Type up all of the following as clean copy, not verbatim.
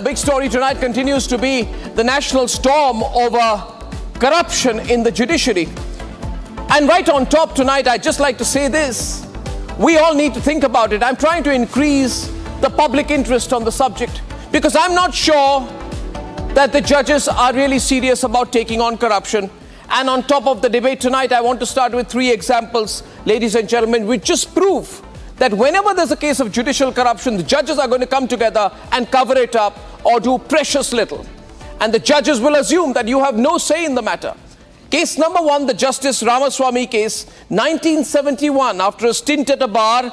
big story tonight continues to be the national storm over corruption in the judiciary. And right on top tonight, I'd just like to say this. We all need to think about it. I'm trying to increase the public interest on the subject because I'm not sure that the judges are really serious about taking on corruption. And on top of the debate tonight, I want to start with 3 examples, ladies and gentlemen, which just prove that whenever there's a case of judicial corruption, the judges are going to come together and cover it up or do precious little. And the judges will assume that you have no say in the matter. Case number 1, the Justice Ramaswami case, 1971. After a stint at a bar,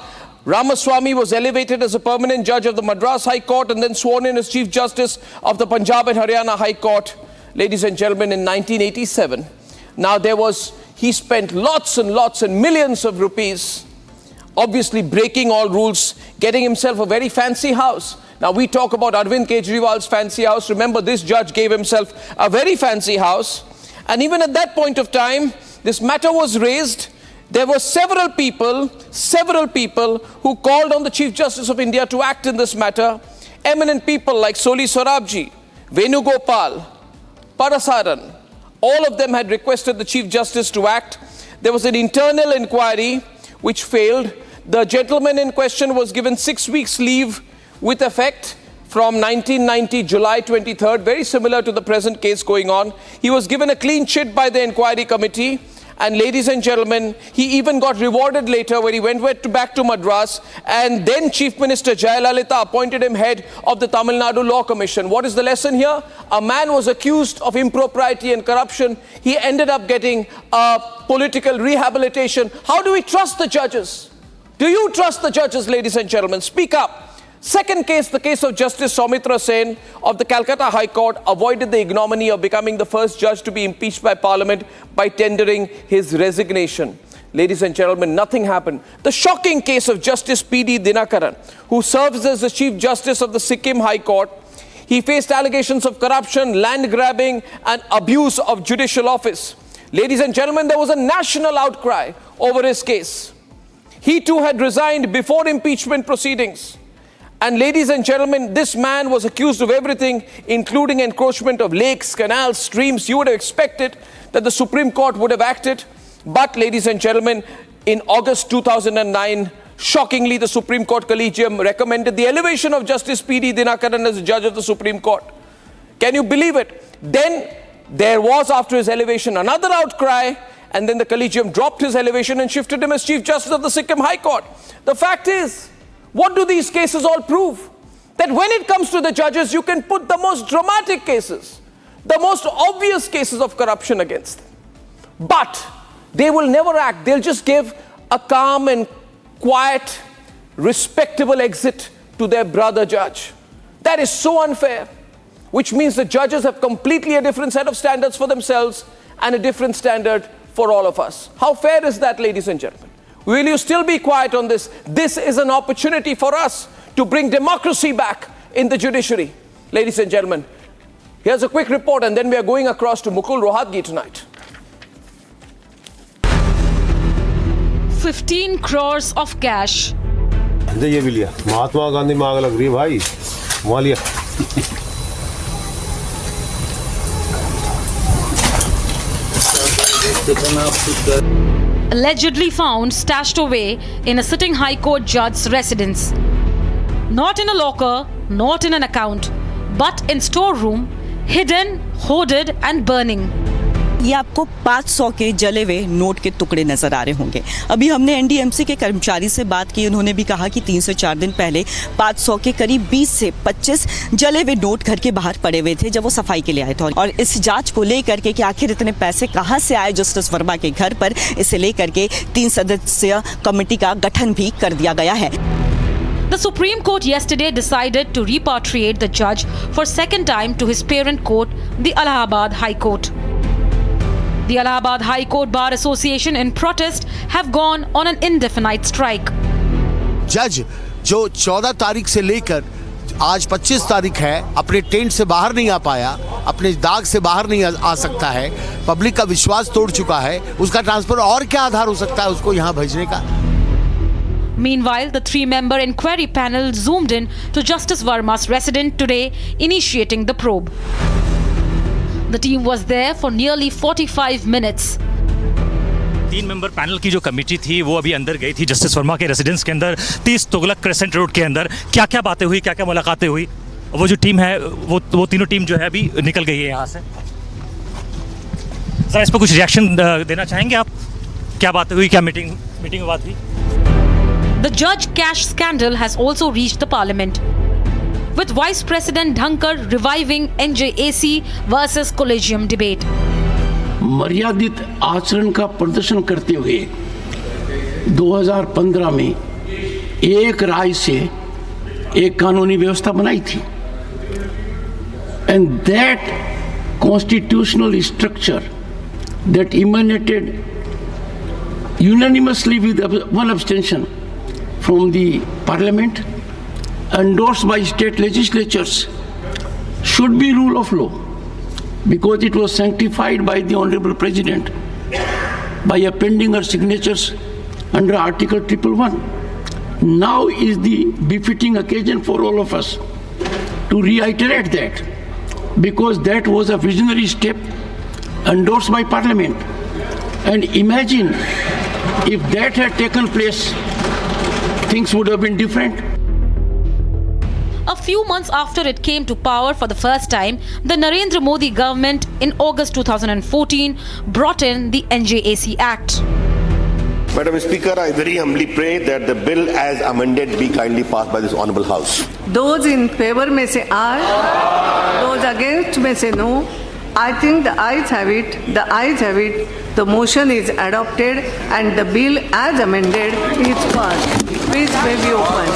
Ramaswami was elevated as a permanent judge of the Madras High Court and then sworn in as Chief Justice of the Punjab and Haryana High Court, ladies and gentlemen, in 1987. Now he spent lots and lots and millions of rupees, obviously breaking all rules, getting himself a very fancy house. Now we talk about Arvind Kejriwal's fancy house. Remember, this judge gave himself a very fancy house. And even at that point of time, this matter was raised. There were several people who called on the Chief Justice of India to act in this matter. Eminent people like Soli Sorabji, Venugopal, Parasaran, all of them had requested the Chief Justice to act. There was an internal inquiry which failed. The gentleman in question was given 6 weeks leave with effect from 1990, July 23rd, very similar to the present case going on. He was given a clean chit by the inquiry committee. And ladies and gentlemen, he even got rewarded later when he went back to Madras, and then Chief Minister Jayalalitha appointed him head of the Tamil Nadu Law Commission. What is the lesson here? A man was accused of impropriety and corruption. He ended up getting a political rehabilitation. How do we trust the judges? Do you trust the judges, ladies and gentlemen? Speak up. Second case, the case of Justice Soumitra Sen of the Calcutta High Court avoided the ignominy of becoming the first judge to be impeached by Parliament by tendering his resignation. Ladies and gentlemen, nothing happened. The shocking case of Justice P.D. Dinakaran, who serves as the Chief Justice of the Sikkim High Court. He faced allegations of corruption, land grabbing, and abuse of judicial office. Ladies and gentlemen, there was a national outcry over his case. He too had resigned before impeachment proceedings. And ladies and gentlemen, this man was accused of everything, including encroachment of lakes, canals, streams. You would have expected that the Supreme Court would have acted. But ladies and gentlemen, in August 2009, shockingly, the Supreme Court Collegium recommended the elevation of Justice P.D. Dinakaran as a judge of the Supreme Court. Can you believe it? Then there was, after his elevation, another outcry. And then the Collegium dropped his elevation and shifted him as Chief Justice of the Sikkim High Court. The fact is, what do these cases all prove? That when it comes to the judges, you can put the most dramatic cases, the most obvious cases of corruption against them. But they will never act. They'll just give a calm and quiet, respectable exit to their brother judge. That is so unfair, which means the judges have completely a different set of standards for themselves and a different standard for all of us. How fair is that, ladies and gentlemen? Will you still be quiet on this? This is an opportunity for us to bring democracy back in the judiciary. Ladies and gentlemen, here's a quick report and then we are going across to Mukul Rohatgi tonight. 15 crores of cash. ये भी लिया महात्मा गांधी में आग लग रही है भाई वहाँ लिया Allegedly found stashed away in a sitting High Court judge's residence. Not in a locker, not in an account, but in storeroom, hidden, hoarded and burning. ये आपको 500 के जले हुए नोट के टुकड़े नजर आ रहे होंगे। अभी हमने एनडीएमसी के कर्मचारी से बात की, उन्होंने भी कहा कि 3 से 4 दिन पहले 500 के करीब 20 से 25 जले हुए नोट घर के बाहर पड़े हुए थे जब वो सफाई के लिए आए थे। और इस जांच को लेकर के कि आखिर इतने पैसे कहां से आए जस्टिस वर्मा के घर पर, इसे लेकर के 3 सदस्यीय कमेटी का गठन भी कर दिया गया है। The Supreme Court yesterday decided to repatriate the judge for second time to his parent court, the Allahabad High Court. The Allahabad High Court Bar Association in protest have gone on an indefinite strike. जज जो 14 तारीख से लेकर आज 25 तारीख है अपने tent से बाहर नहीं आ पाया, अपने दाग से बाहर नहीं आ सकता है, पब्लिक का विश्वास तोड़ चुका है, उसका ट्रांसफर और क्या आधार हो सकता है उसको यहाँ भेजने का? Meanwhile, the three-member inquiry panel zoomed in to Justice Varma's residence today, initiating the probe. The team was there for nearly 45 minutes. 3 member panel की जो कमेटी थी वो अभी अंदर गई थी जस्टिस वर्मा के रेजिडेंस के अंदर 30 तुगलक क्रेसेंट रोड के अंदर। क्या क्या बातें हुई, क्या क्या मुलाकातें हुई? वो जो टीम है वो तीनों टीम जो है अभी निकल गई है यहाँ से। सर, इस पर कुछ रिएक्शन देना चाहेंगे आप? क्या बातें हुई, क्या मीटिंग में बात हुई? The judge cash scandal has also reached the parliament, with Vice President Dhankar reviving NJAC versus Collegium debate. मर्यादित आचरण का प्रदर्शन करते हुए 2015 में एक राय से एक कानूनी व्यवस्था बनाई थी, and that constitutional structure that emanated unanimously with one abstention from the parliament, endorsed by state legislatures, should be rule of law, because it was sanctified by the Honorable President by appending her signatures under Article 111. Now is the befitting occasion for all of us to reiterate that, because that was a visionary step endorsed by Parliament. And imagine if that had taken place, things would have been different. A few months after it came to power for the first time, the Narendra Modi government in August 2014 brought in the NJAC Act. Madam Speaker, I very humbly pray that the bill as amended be kindly passed by this Honourable House. Those in favour may say aye, those against may say no. I think the ayes have it, the ayes have it. The motion is adopted and the bill as amended is passed. Please may be open.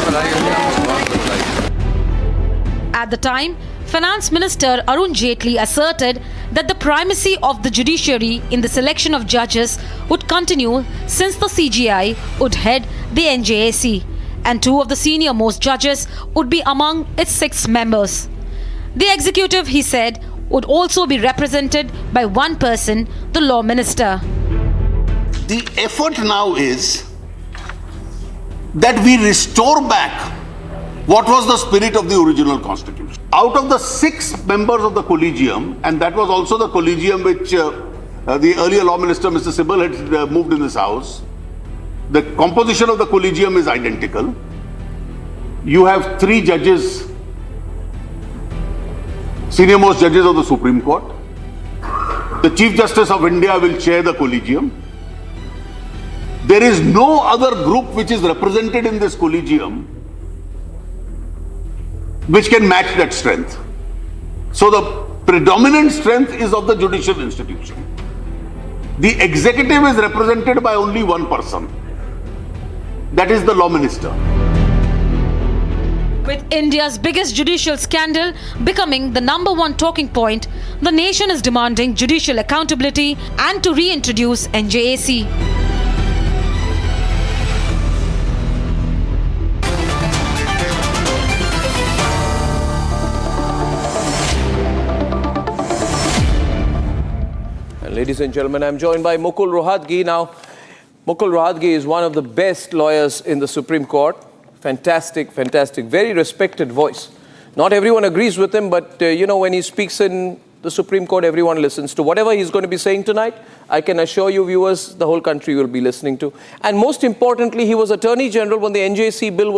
At the time, Finance Minister Arun Jaitley asserted that the primacy of the judiciary in the selection of judges would continue since the CJI would head the NJAC and 2 of the senior most judges would be among its 6 members. The executive, he said, would also be represented by one person, the Law Minister. The effort now is that we restore back what was the spirit of the original constitution. Out of the 6 members of the collegium, and that was also the collegium which the earlier Law Minister Mr. Sibal had moved in this house, the composition of the collegium is identical. You have 3 judges, senior most judges of the Supreme Court. The Chief Justice of India will chair the collegium. There is no other group which is represented in this collegium which can match that strength. So the predominant strength is of the judicial institution. The executive is represented by only one person. That is the Law Minister. With India's biggest judicial scandal becoming the #1 talking point, the nation is demanding judicial accountability and to reintroduce NJAC. Ladies and gentlemen, I'm joined by Mukul Rohatgi. Now, Mukul Rohatgi is one of the best lawyers in the Supreme Court. Fantastic, very respected voice. Not everyone agrees with him, but when he speaks in the Supreme Court, everyone listens to. Whatever he's going to be saying tonight, I can assure you viewers, the whole country will be listening to. And most importantly, he was Attorney General when the NJAC bill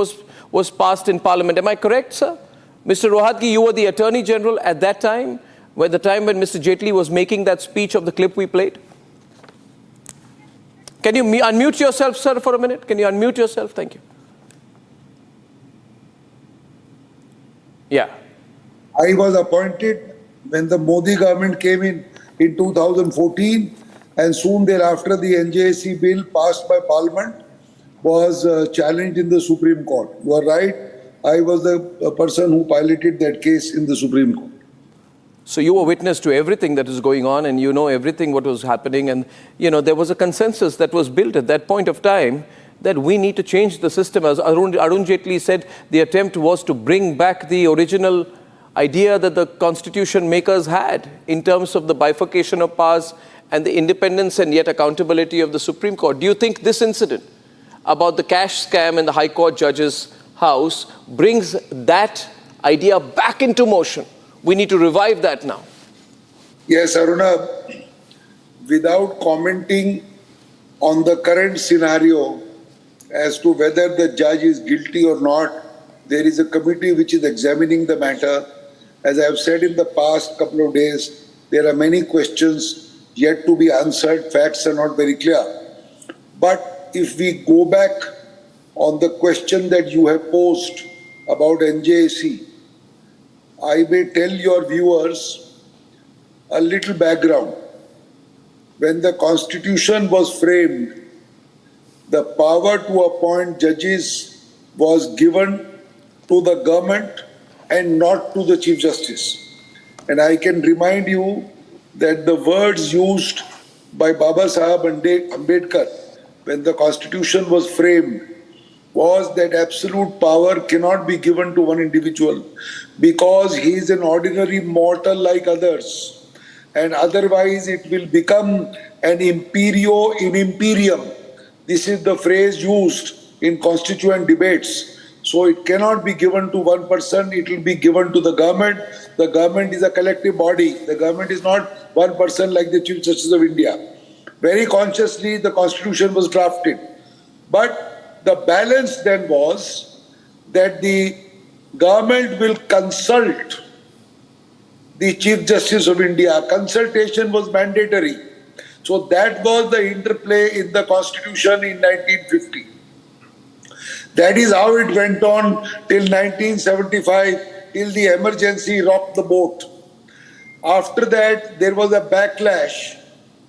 was passed in Parliament. Am I correct, sir? Mr. Rohatgi, you were the Attorney General at that time, the time when Mr. Jaitley was making that speech of the clip we played? Can you unmute yourself, sir, for a minute? Can you unmute yourself? Thank you. Yeah. I was appointed when the Modi government came in 2014, and soon thereafter the NJAC bill passed by Parliament was challenged in the Supreme Court. You are right. I was the person who piloted that case in the Supreme Court. So you were witness to everything that is going on, and you know everything what was happening, and there was a consensus that was built at that point of time that we need to change the system. As Arun Jaitley said, the attempt was to bring back the original idea that the constitution makers had in terms of the bifurcation of powers and the independence and yet accountability of the Supreme Court. Do you think this incident, about the cash scam in the High Court judge's house brings that idea back into motion. We need to revive that now. Yes, Arnab, without commenting on the current scenario as to whether the judge is guilty or not, there is a committee which is examining the matter. As I have said in the past couple of days, there are many questions yet to be answered. Facts are not very clear. But if we go back on the question that you have posed about NJAC, I may tell your viewers a little background. When the Constitution was framed, the power to appoint judges was given to the government and not to the Chief Justice. And I can remind you that the words used by Baba Sahib Ambedkar when the Constitution was framed was that absolute power cannot be given to one individual because he is an ordinary mortal like others, and otherwise it will become an imperio in imperium. This is the phrase used in constituent debates. So it cannot be given to one person, it will be given to the government. The government is a collective body. The government is not one person like the Chief Justice of India. Very consciously the Constitution was drafted. But the balance then was that the government will consult the Chief Justice of India. Consultation was mandatory. So that was the interplay in the Constitution in 1950. That is how it went on till 1975, till the emergency rocked the boat. After that, there was a backlash,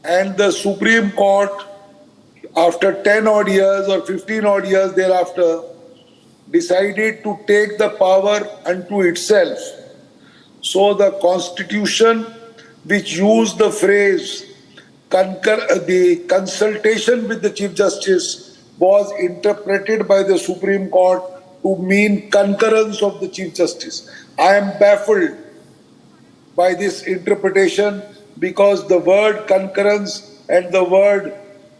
and the Supreme Court, after 10 odd years or 15 odd years thereafter, decided to take the power unto itself. So the Constitution, which used the phrase the consultation with the Chief Justice, was interpreted by the Supreme Court to mean concurrence of the Chief Justice. I am baffled by this interpretation because the word concurrence and the word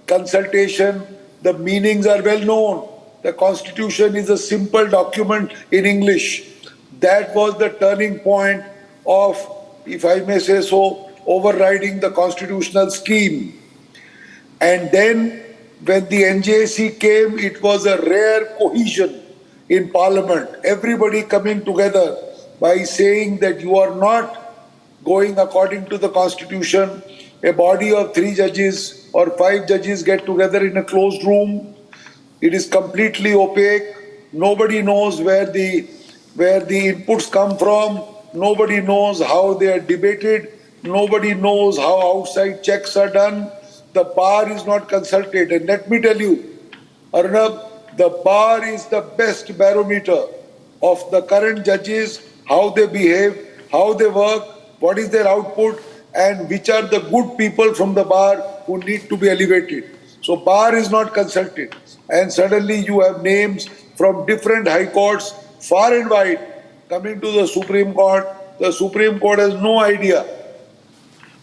consultation, the meanings are well known. The Constitution is a simple document in English. That was the turning point of, if I may say so, overriding the constitutional scheme. And then when the NJAC came, it was a rare cohesion in Parliament. Everybody coming together by saying that you are not going according to the Constitution. A body of 3 judges or 5 judges get together in a closed room. It is completely opaque. Nobody knows where the inputs come from. Nobody knows how they are debated. Nobody knows how outside checks are done. The bar is not consulted. And let me tell you, Arnab, the bar is the best barometer of the current judges, how they behave, how they work, what is their output, and which are the good people from the bar who need to be elevated. So bar is not consulted. And suddenly you have names from different high courts, far and wide, coming to the Supreme Court. The Supreme Court has no idea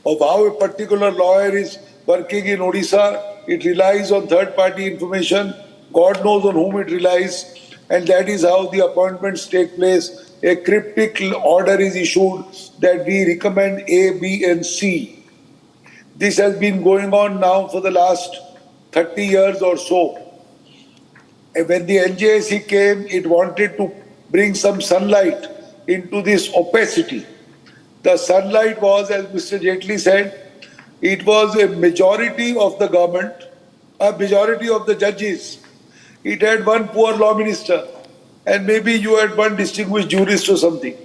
of how a particular lawyer is working in Odisha. It relies on third-party information. God knows on whom it relies. And that is how the appointments take place. A cryptic order is issued that we recommend A, B, and C. This has been going on now for the last 30 years or so. And when the NJAC came, it wanted to bring some sunlight into this opacity. The sunlight was, as Mr. Jaitley said, it was a majority of the government, a majority of the judges. It had one poor law minister, and maybe you had one distinguished jurist or something.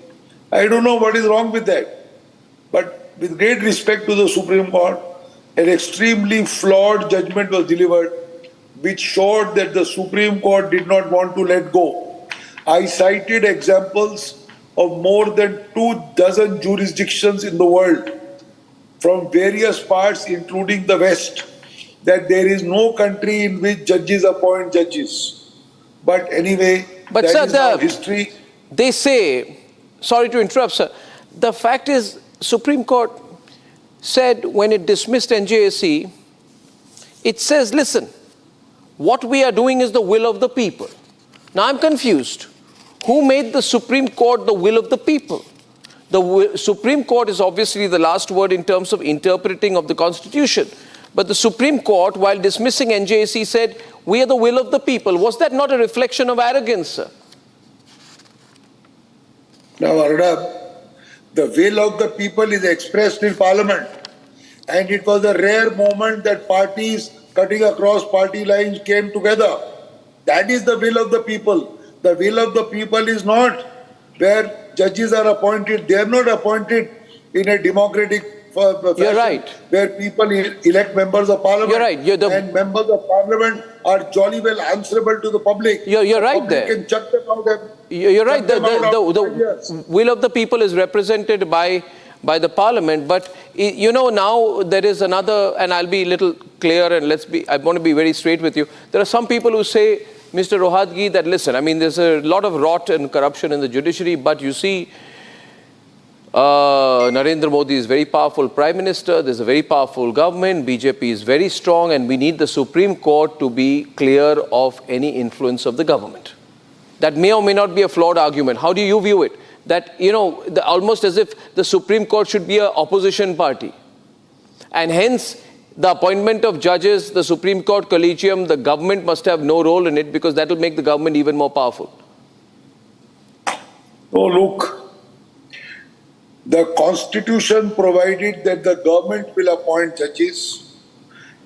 I don't know what is wrong with that. But with great respect to the Supreme Court, an extremely flawed judgment was delivered, which showed that the Supreme Court did not want to let go. I cited examples of more than 24 jurisdictions in the world from various parts, including the West, that there is no country in which judges appoint judges. But anyway, but that sir, is how history. They say, sorry to interrupt, sir, the fact is, Supreme Court said when it dismissed NJAC, it says, listen, what we are doing is the will of the people. Now I'm confused. Who made the Supreme Court the will of the people? The Supreme Court is obviously the last word in terms of interpreting of the Constitution. But the Supreme Court, while dismissing NJAC, said, we are the will of the people. Was that not a reflection of arrogance, sir? Now, Arnab, the will of the people is expressed in Parliament. And it was a rare moment that parties cutting across party lines came together. That is the will of the people. The will of the people is not where judges are appointed. They are not appointed in a democratic fashion. You're right. Where people elect members of Parliament. You're right. And members of Parliament are jolly well answerable to the public. You're right there. Can chuck them out. You're right. The will of the people is represented by the Parliament. But, you know, now there is another, and I'll be a little clear and I want to be very straight with you. There are some people who say, Mr. Rohatgi, that listen, I mean, there's a lot of rot and corruption in the judiciary, but you see, Narendra Modi is very powerful Prime Minister, there's a very powerful government, BJP is very strong, and we need the Supreme Court to be clear of any influence of the government. That may or may not be a flawed argument. How do you view it? That, you know, almost as if the Supreme Court should be an opposition party. And hence, the appointment of judges, the Supreme Court Collegium, the government must have no role in it because that will make the government even more powerful. Oh, look, the Constitution provided that the government will appoint judges,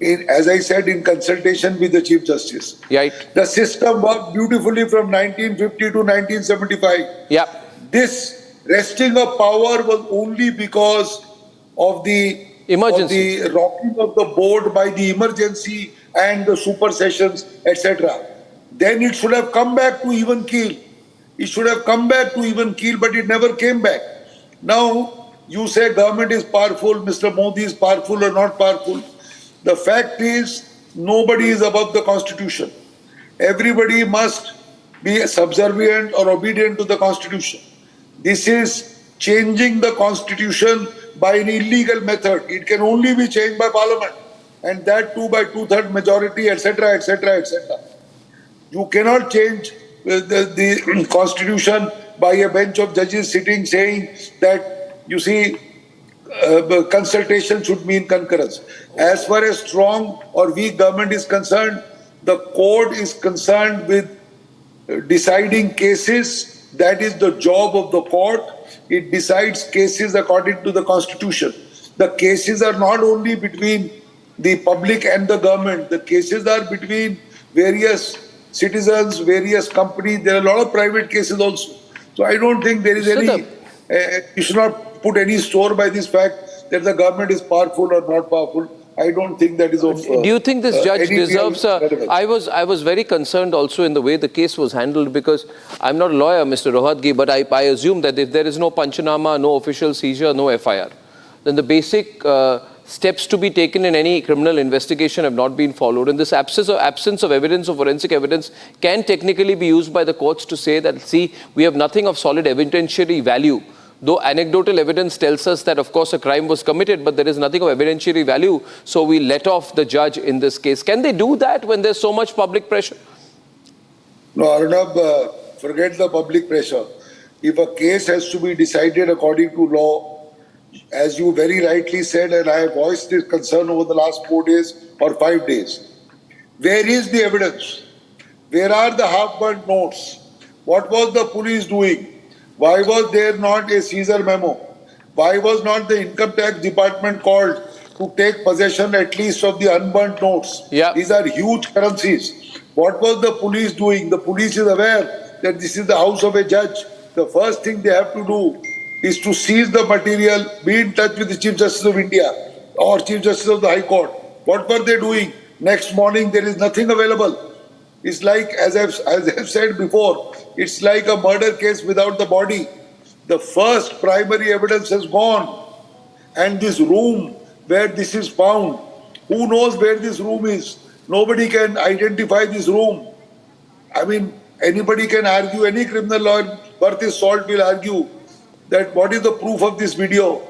as I said, in consultation with the Chief Justice. Right. The system worked beautifully from 1950 to 1975. Yeah. This resting of power was only because of the emergency, the rocking of the board by the emergency and the super sessions, etc. Then it should have come back to even keel. It should have come back to even keel, but it never came back. Now, you say government is powerful, Mr. Modi is powerful or not powerful. The fact is, nobody is above the Constitution. Everybody must be subservient or obedient to the Constitution. This is changing the Constitution by an illegal method. It can only be changed by Parliament, and that too by two-thirds majority, etc., etc., etc. You cannot change the Constitution by a bench of judges sitting saying that, you see, consultation should mean concurrence. As far as strong or weak government is concerned, the court is concerned with deciding cases. That is the job of the court. It decides cases according to the Constitution. The cases are not only between the public and the government. The cases are between various citizens, various companies. There are a lot of private cases also. So I don't think there is any, you should not put any store by this fact that the government is powerful or not powerful. I don't think that is of do you think this judge deserves I was very concerned also in the way the case was handled, because I'm not a lawyer, Mr. Rohatgi, but I assume that if there is no Panchanama, no official seizure, no FIR, then the basic steps to be taken in any criminal investigation have not been followed. And this absence of evidence, of forensic evidence, can technically be used by the courts to say that, see, we have nothing of solid evidentiary value. Though anecdotal evidence tells us that, of course, a crime was committed, but there is nothing of evidentiary value, so we let off the judge in this case. Can they do that when there's so much public pressure? No, Arnab, forget the public pressure. If a case has to be decided according to law, as you very rightly said, and I have voiced this concern over the last 4 days or 5 days, where is the evidence? Where are the half-burnt notes? What was the police doing? Why was there not a seizure memo? Why was not the income tax department called to take possession at least of the unburnt notes? Yeah. These are huge currencies. What was the police doing? The police is aware that this is the house of a judge. The first thing they have to do is to seize the material, be in touch with the Chief Justice of India or Chief Justice of the High Court. What were they doing? Next morning, there is nothing available. It's like, as I've said before, it's like a murder case without the body. The first primary evidence has gone. And this room where this is found, who knows where this room is? Nobody can identify this room. I mean, anybody can argue, any criminal lawyer worth his salt will argue that what is the proof of this video?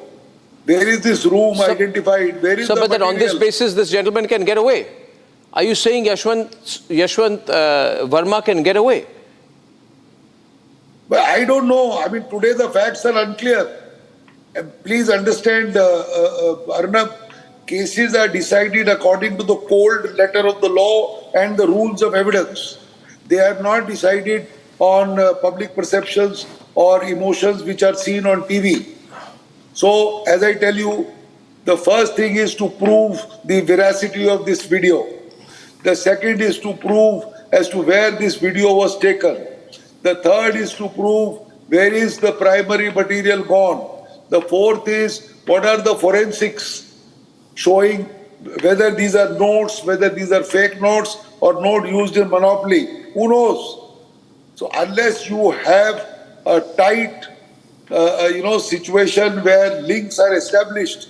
Where is this room identified? Where is the but then on this basis, this gentleman can get away. Are you saying Yashwant Varma can get away? But I don't know. I mean, today the facts are unclear. And please understand, Arnab, cases are decided according to the cold letter of the law and the rules of evidence. They are not decided on public perceptions or emotions which are seen on TV. So, as I tell you, the first thing is to prove the veracity of this video. The second is to prove as to where this video was taken. The third is to prove where is the primary material gone. The fourth is what are the forensics showing whether these are notes, whether these are fake notes or note used in monopoly. Who knows? So unless you have a tight, situation where links are established,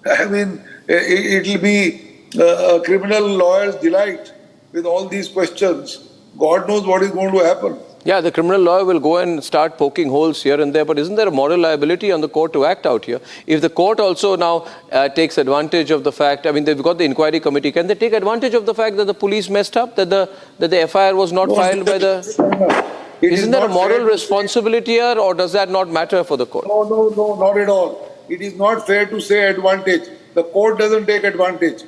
I mean, it will be a criminal lawyer's delight with all these questions. God knows what is going to happen. Yeah, the criminal lawyer will go and start poking holes here and there, but isn't there a moral liability on the court to act out here? If the court also now takes advantage of the fact, I mean, they've got the inquiry committee, can they take advantage of the fact that the police messed up, that the FIR was not filed by the... Isn't there a moral responsibility here, or does that not matter for the court? No, not at all. It is not fair to say advantage. The court doesn't take advantage.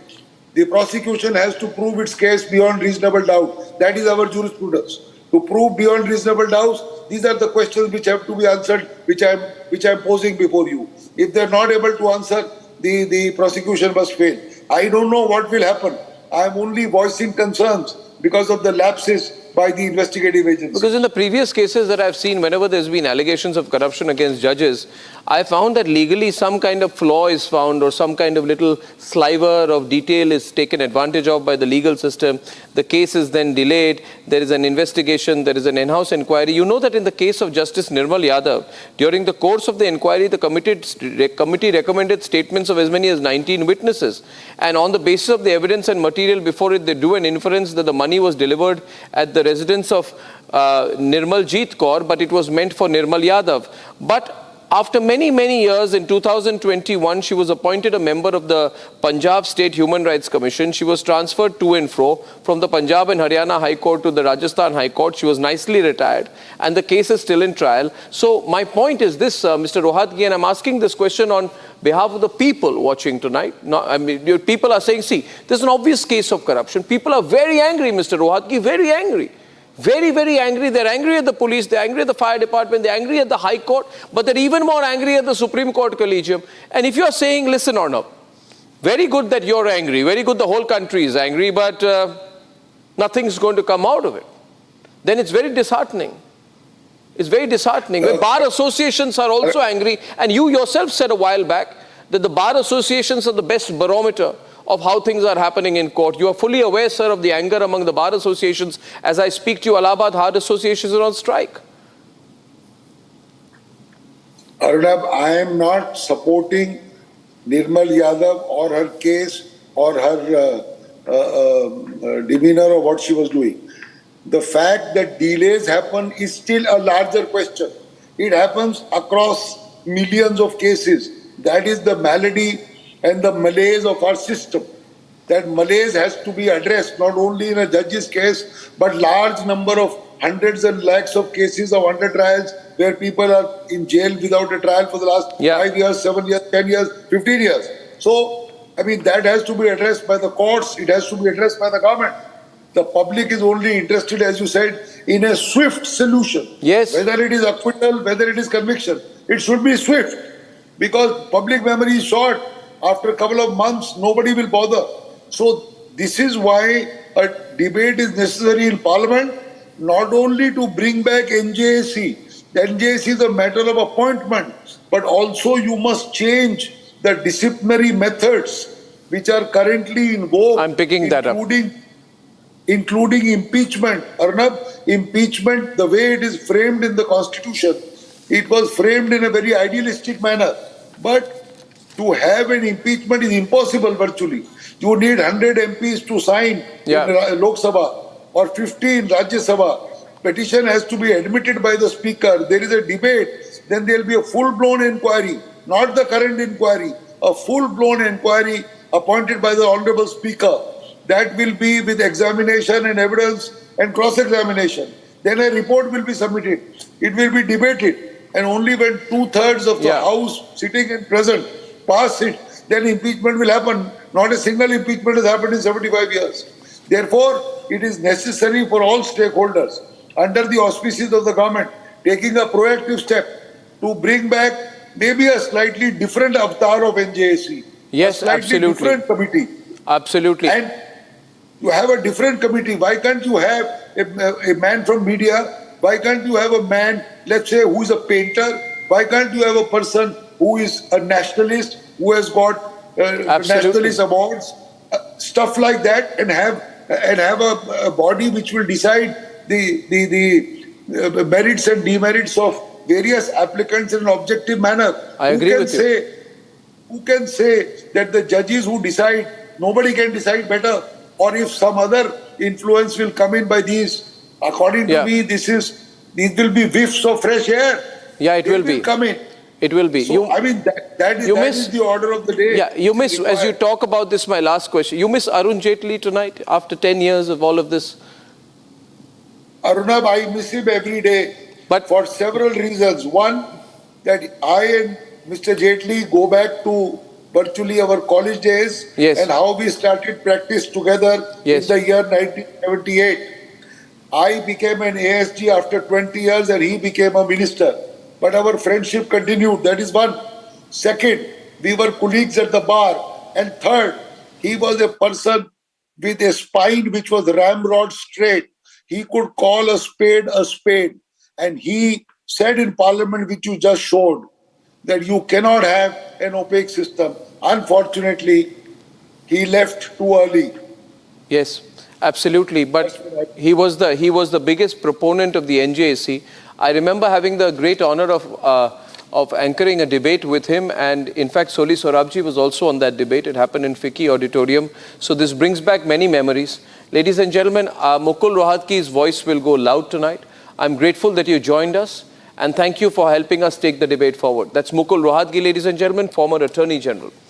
The prosecution has to prove its case beyond reasonable doubt. That is our jurisprudence. To prove beyond reasonable doubts, these are the questions which have to be answered, which I am posing before you. If they are not able to answer, the prosecution must fail. I don't know what will happen. I am only voicing concerns because of the lapses by the investigative agencies. Because in the previous cases that I've seen, whenever there's been allegations of corruption against judges, I found that legally some kind of flaw is found or some kind of little sliver of detail is taken advantage of by the legal system. The case is then delayed. There is an investigation. There is an in-house inquiry. You know that in the case of Justice Nirmal Yadav, during the course of the inquiry, the committee recommended statements of as many as 19 witnesses. And on the basis of the evidence and material before it, they do an inference that the money was delivered at the residence of Nirmal Jeet Kaur, but it was meant for Nirmal Yadav. But after many, many years, in 2021, she was appointed a member of the Punjab State Human Rights Commission. She was transferred to and fro from the Punjab and Haryana High Court to the Rajasthan High Court. She was nicely retired, and the case is still in trial. So my point is this, Mr. Rohatgi, and I'm asking this question on behalf of the people watching tonight. I mean, people are saying, see, there's an obvious case of corruption. People are very angry, Mr. Rohatgi, very angry. Very, very angry. They're angry at the police, they're angry at the fire department, they're angry at the High Court, but they're even more angry at the Supreme Court Collegium. And if you're saying, listen, Arnab, very good that you're angry, very good the whole country is angry, but nothing's going to come out of it, then it's very disheartening. It's very disheartening. When bar associations are also angry, and you yourself said a while back that the bar associations are the best barometer of how things are happening in court. You are fully aware, sir, of the anger among the bar associations. As I speak to you, Allahabad HC Association is on strike. Arnab, I am not supporting Nirmal Yadav or her case or her demeanor or what she was doing. The fact that delays happen is still a larger question. It happens across millions of cases. That is the malady and the malaise of our system. That malaise has to be addressed not only in a judge's case, but large number of hundreds and lakhs of cases of under trials where people are in jail without a trial for the last 5 years, 7 years, 10 years, 15 years. So, I mean, that has to be addressed by the courts. It has to be addressed by the government. The public is only interested, as you said, in a swift solution. Yes. Whether it is acquittal, whether it is conviction, it should be swift, because public memory is short. After a couple of months, nobody will bother. So this is why a debate is necessary in Parliament, not only to bring back NJAC. The NJAC is a matter of appointment, but also you must change the disciplinary methods which are currently in vogue. I'm picking that up. Including impeachment. Arnab, impeachment, the way it is framed in the Constitution, it was framed in a very idealistic manner. But to have an impeachment is impossible virtually. You need 100 MPs to sign in Lok Sabha or 50 in Rajya Sabha. Petition has to be admitted by the Speaker. There is a debate. Then there will be a full-blown inquiry, not the current inquiry, a full-blown inquiry appointed by the Honorable Speaker. that will be with examination and evidence and cross-examination. Then a report will be submitted. It will be debated. And only when 2/3 of the House sitting and present pass it, then impeachment will happen. Not a single impeachment has happened in 75 years. Therefore, it is necessary for all stakeholders, under the auspices of the government, taking a proactive step to bring back maybe a slightly different avatar of NJAC. Yes, a slightly absolutely. different committee. Absolutely. And you have a different committee. Why can't you have a man from media? Why can't you have a man, let's say, who is a painter? Why can't you have a person who is a nationalist, who has got nationalist awards, stuff like that, and have a body which will decide the merits and demerits of various applicants in an objective manner? I agree with you. Who can say that the judges who decide, nobody can decide better? Or if some other influence will come in by these, according to me, these will be whiffs of fresh air. Yeah, it will be. Come in. It will be. So, I mean, that is the order of the day. Yeah, you miss, as you talk about this, my last question, you miss Arun Jaitley tonight after 10 years of all of this? Arnab, I miss him every day, but for several reasons. One, that I and Mr. Jaitley go back to virtually our college days and how we started practice together in the year 1978. I became an ASG after 20 years and he became a minister. But our friendship continued. That is one. Second, we were colleagues at the bar. And third, he was a person with a spine which was ramrod straight. He could call a spade a spade. And he said in Parliament, which you just showed, that you cannot have an opaque system. Unfortunately, he left too early. Yes, absolutely. But he was the biggest proponent of the NJAC. I remember having the great honor of anchoring a debate with him, and in fact, Soli Sorabji was also on that debate. It happened in FICCI Auditorium. So this brings back many memories. Ladies and gentlemen, Mukul Rohatgi's voice will go loud tonight. I'm grateful that you joined us, and thank you for helping us take the debate forward. That's Mukul Rohatgi, ladies and gentlemen, former Attorney General.